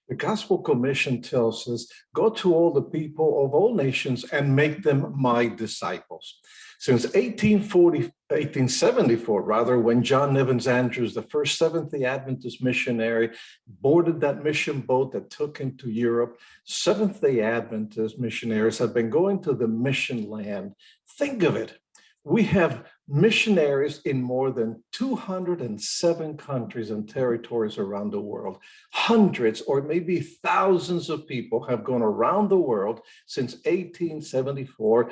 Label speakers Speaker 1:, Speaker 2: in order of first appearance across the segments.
Speaker 1: The Gospel Commission tells us, go to all the people of all nations and make them my disciples. Since 1874, when John Nevins Andrews, the first Seventh-day Adventist missionary, boarded that mission boat that took him to Europe, Seventh-day Adventist missionaries have been going to the mission land. Think of it. We have missionaries in more than 207 countries and territories around the world. Hundreds or maybe thousands of people have gone around the world since 1874,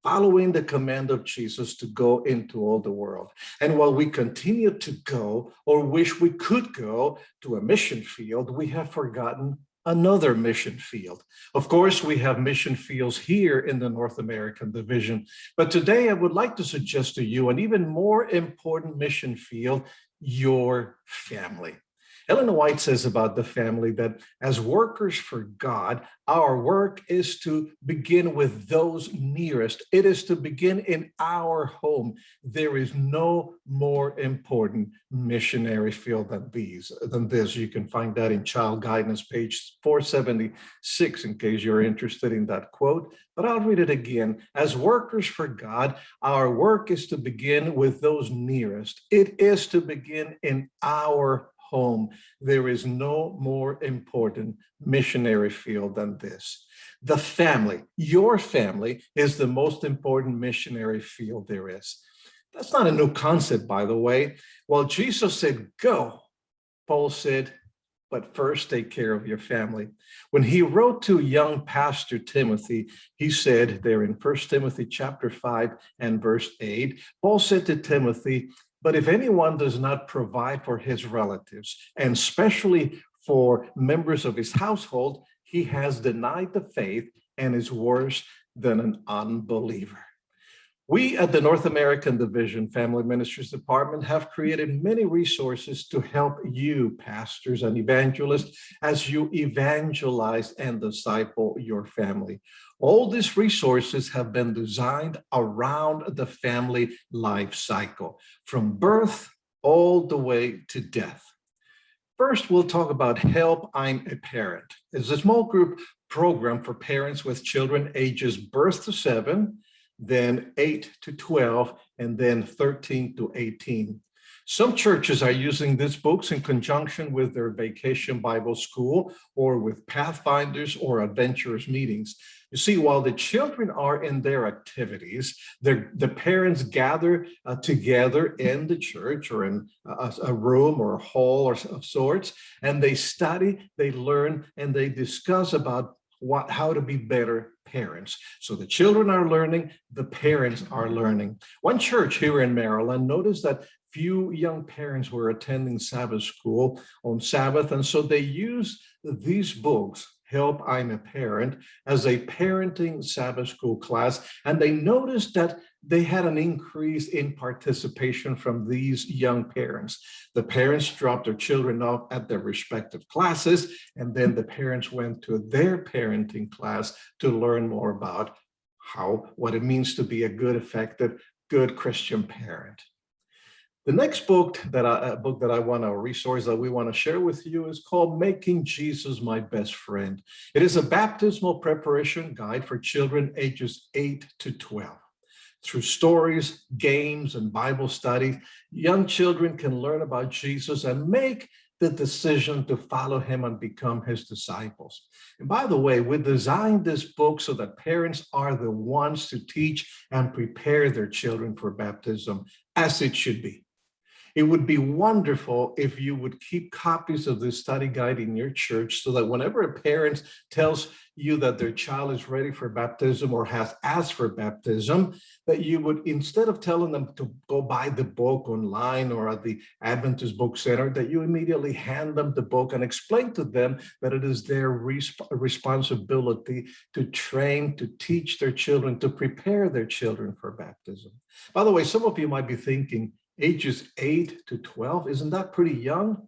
Speaker 1: following the command of Jesus to go into all the world. And while we continue to go, or wish we could go, to a mission field, we have forgotten another mission field. Of course, we have mission fields here in the North American division, but today I would like to suggest to you an even more important mission field: your family. Ellen White says about the family that as workers for God, our work is to begin with those nearest. It is to begin in our home. There is no more important missionary field than this. You can find that in Child Guidance, page 476, in case you're interested in that quote. But I'll read it again. As workers for God, our work is to begin with those nearest. It is to begin in our home. There is no more important missionary field than this. The family, your family, is the most important missionary field there is. That's not a new concept, by the way. While Jesus said, go, Paul said, but first take care of your family. When he wrote to young pastor Timothy, he said there in 1 Timothy chapter 5 and verse 8, Paul said to Timothy, but if anyone does not provide for his relatives, and especially for members of his household, he has denied the faith and is worse than an unbeliever. We at the North American Division Family Ministries Department have created many resources to help you, pastors and evangelists, as you evangelize and disciple your family. All these resources have been designed around the family life cycle, from birth all the way to death. First, we'll talk about Help, I'm a Parent. It's a small group program for parents with children ages birth to 7, then 8 to 12, and then 13 to 18. Some churches are using these books in conjunction with their Vacation Bible School or with Pathfinders or Adventurers meetings. You see, while the children are in their activities, the parents gather together in the church or in a room or a hall of sorts, and they study, they learn, and they discuss about how to be better parents. So the children are learning, the parents are learning. One church here in Maryland noticed that few young parents were attending Sabbath school on Sabbath, and so they used these books, Help, I'm a Parent, as a parenting Sabbath school class, and they noticed that they had an increase in participation from these young parents. The parents dropped their children off at their respective classes, and then the parents went to their parenting class to learn more about what it means to be a good, effective, good Christian parent. The next book that a resource that we want to share with you is called Making Jesus My Best Friend. It is a baptismal preparation guide for children ages 8 to 12. Through stories, games, and Bible study, young children can learn about Jesus and make the decision to follow him and become his disciples. And by the way, we designed this book so that parents are the ones to teach and prepare their children for baptism, as it should be. It would be wonderful if you would keep copies of this study guide in your church so that whenever a parent tells you that their child is ready for baptism or has asked for baptism, that you would, instead of telling them to go buy the book online or at the Adventist Book Center, that you immediately hand them the book and explain to them that it is their responsibility to train, to teach their children, to prepare their children for baptism. By the way, some of you might be thinking, ages 8 to 12, isn't that pretty young?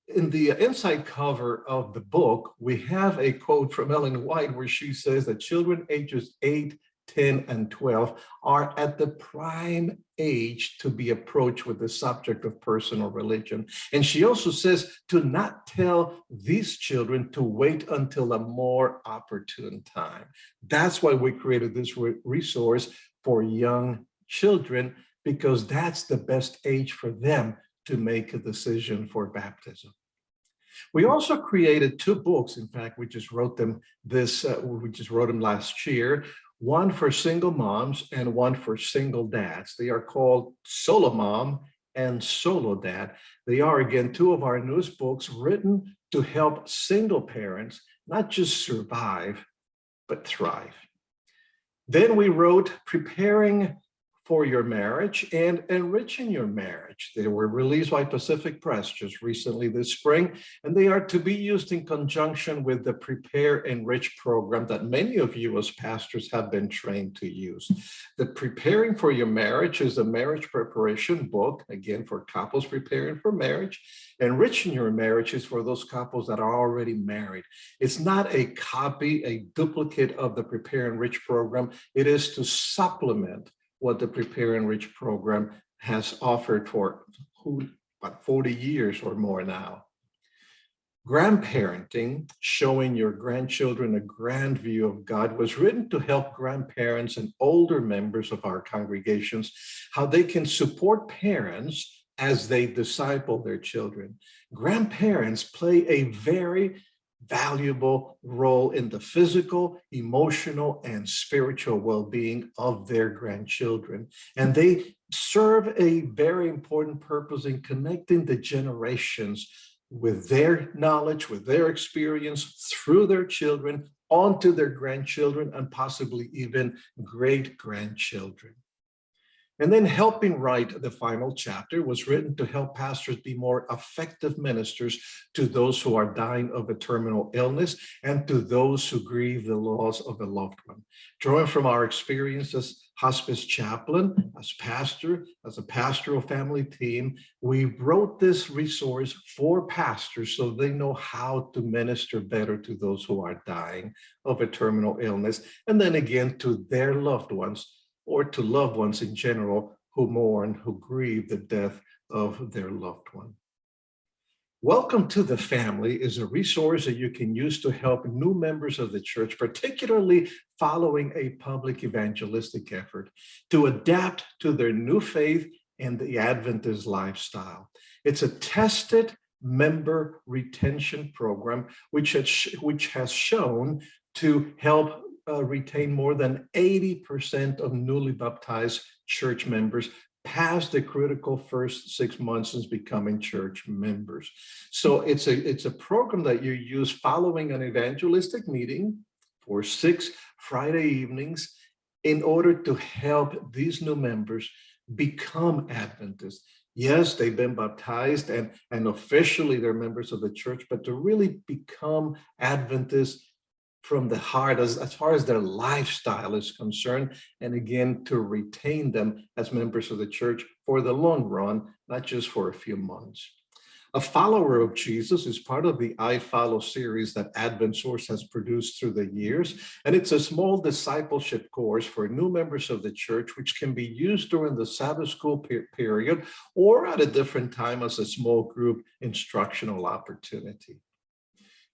Speaker 1: In the inside cover of the book, we have a quote from Ellen White where she says that children ages 8 10, and 12 are at the prime age to be approached with the subject of personal religion. And she also says to not tell these children to wait until a more opportune time. That's why we created this resource for young children, because that's the best age for them to make a decision for baptism. We also created 2 books. In fact, we just wrote them last year. One for single moms and one for single dads. They are called Solo Mom and Solo Dad. They are, again, 2 of our newest books written to help single parents not just survive, but thrive. Then we wrote Preparing for Your Marriage and Enriching Your Marriage. They were released by Pacific Press just recently this spring, and they are to be used in conjunction with the Prepare Enrich program that many of you as pastors have been trained to use. The Preparing for Your Marriage is a marriage preparation book, again, for couples preparing for marriage. Enriching Your Marriage is for those couples that are already married. It's not a copy, a duplicate of the Prepare Enrich program. It is to supplement what the Prepare Enrich program has offered for about 40 years or more now. Grandparenting, Showing Your Grandchildren a Grand View of God, was written to help grandparents and older members of our congregations how they can support parents as they disciple their children. Grandparents play a very valuable role in the physical, emotional, and spiritual well-being of their grandchildren. And they serve a very important purpose in connecting the generations with their knowledge, with their experience through their children onto their grandchildren and possibly even great-grandchildren. And then Helping Write the Final Chapter was written to help pastors be more effective ministers to those who are dying of a terminal illness and to those who grieve the loss of a loved one. Drawing from our experience as hospice chaplain, as a pastoral family team, we wrote this resource for pastors so they know how to minister better to those who are dying of a terminal illness, and then again to their loved ones, or to loved ones in general who mourn, who grieve the death of their loved one. Welcome to the Family is a resource that you can use to help new members of the church, particularly following a public evangelistic effort, to adapt to their new faith and the Adventist lifestyle. It's a tested member retention program which has shown to help retain more than 80% of newly baptized church members past the critical first 6 months since becoming church members. So it's a program that you use following an evangelistic meeting for 6 Friday evenings in order to help these new members become Adventists. Yes, they've been baptized and officially they're members of the church, but to really become Adventists from the heart as far as their lifestyle is concerned, and again, to retain them as members of the church for the long run, not just for a few months. A Follower of Jesus is part of the I Follow series that Advent Source has produced through the years, and it's a small discipleship course for new members of the church, which can be used during the Sabbath school period or at a different time as a small group instructional opportunity.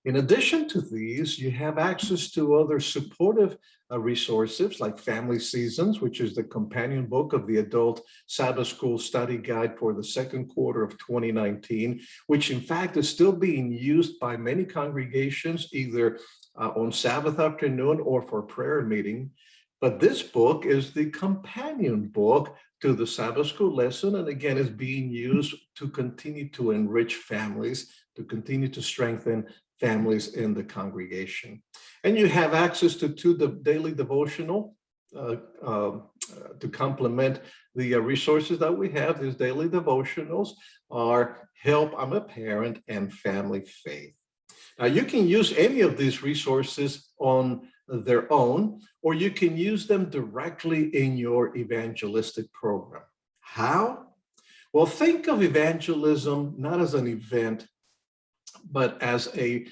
Speaker 1: In addition to these, you have access to other supportive resources like Family Seasons, which is the companion book of the Adult Sabbath School Study Guide for the second quarter of 2019, which in fact is still being used by many congregations, either on Sabbath afternoon or for prayer meeting. But this book is the companion book to the Sabbath school lesson, and again is being used to continue to enrich families, to continue to strengthen families in the congregation. And you have access to the daily devotional to complement the resources that we have. These daily devotionals are Help, I'm a Parent, and Family Faith. Now, you can use any of these resources on their own, or you can use them directly in your evangelistic program. How? Well, think of evangelism not as an event, but as a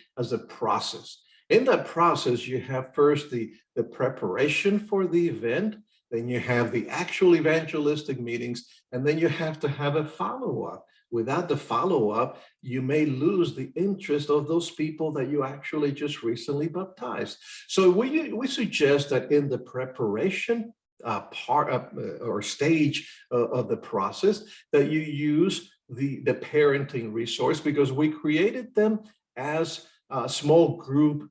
Speaker 1: process. In that process, you have first the preparation for the event, then you have the actual evangelistic meetings, and then you have to have a follow-up. Without the follow-up, you may lose the interest of those people that you actually just recently baptized. So we suggest that in the preparation part of, or stage of the process, that you use the parenting resource, because we created them as a small group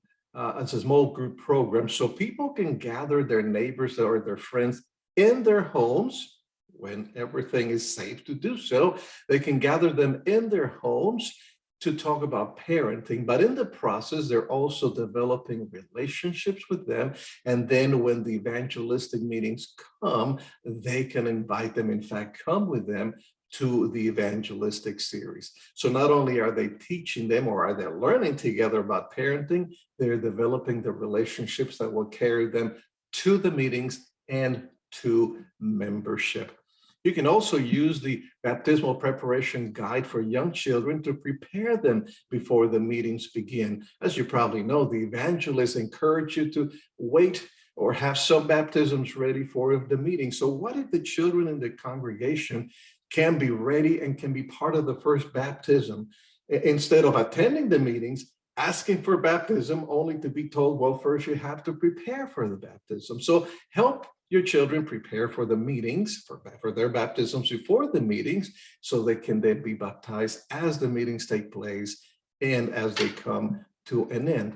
Speaker 1: program, so people can gather their neighbors or their friends in their homes when everything is safe to do so. They can gather them in their homes to talk about parenting, but in the process, they're also developing relationships with them. And then when the evangelistic meetings come, they can invite them, in fact, come with them to the evangelistic series. So not only are they teaching them or are they learning together about parenting, they're developing the relationships that will carry them to the meetings and to membership. You can also use the baptismal preparation guide for young children to prepare them before the meetings begin. As you probably know, the evangelists encourage you to wait or have some baptisms ready for the meeting. So what if the children in the congregation can be ready and can be part of the first baptism, instead of attending the meetings, asking for baptism, only to be told, well, first you have to prepare for the baptism. So help your children prepare for the meetings, for their baptisms before the meetings, so they can then be baptized as the meetings take place and as they come to an end.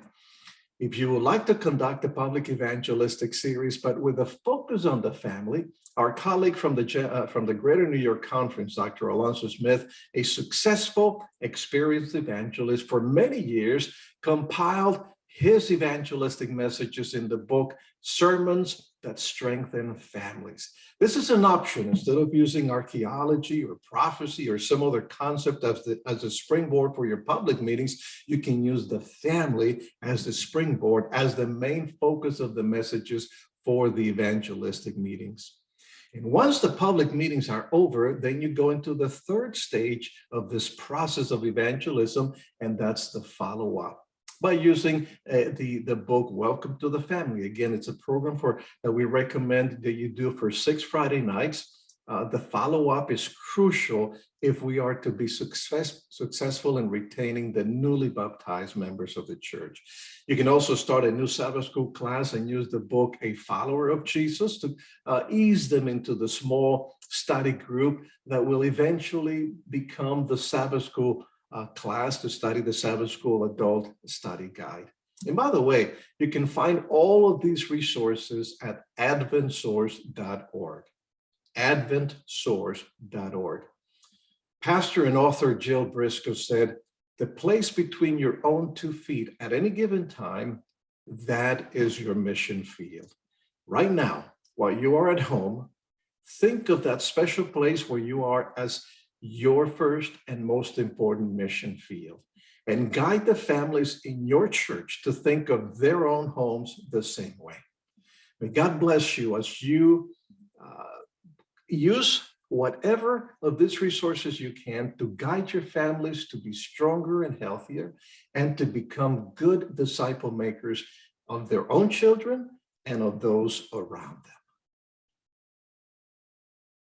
Speaker 1: If you would like to conduct a public evangelistic series, but with a focus on the family, our colleague from the Greater New York Conference, Dr. Alonzo Smith, a successful, experienced evangelist for many years, compiled his evangelistic messages in the book, Sermons That Strengthen Families. This is an option. Instead of using archaeology or prophecy or some other concept as a springboard for your public meetings, you can use the family as the springboard, as the main focus of the messages for the evangelistic meetings. And once the public meetings are over, then you go into the third stage of this process of evangelism, and that's the follow-up, by using the book, Welcome to the Family. Again, it's a program that we recommend that you do for 6 Friday nights. The follow-up is crucial if we are to be successful in retaining the newly baptized members of the church. You can also start a new Sabbath school class and use the book, A Follower of Jesus, to ease them into the small study group that will eventually become the Sabbath school class to study the Sabbath School Adult Study Guide. And by the way, you can find all of these resources at adventsource.org. adventsource.org. Pastor and author Jill Briscoe said, "The place between your own 2 feet at any given time, that is your mission field." Right now, while you are at home, think of that special place where you are as your first and most important mission field, and guide the families in your church to think of their own homes the same way. May God bless you as you use whatever of these resources you can to guide your families to be stronger and healthier, and to become good disciple makers of their own children and of those around them.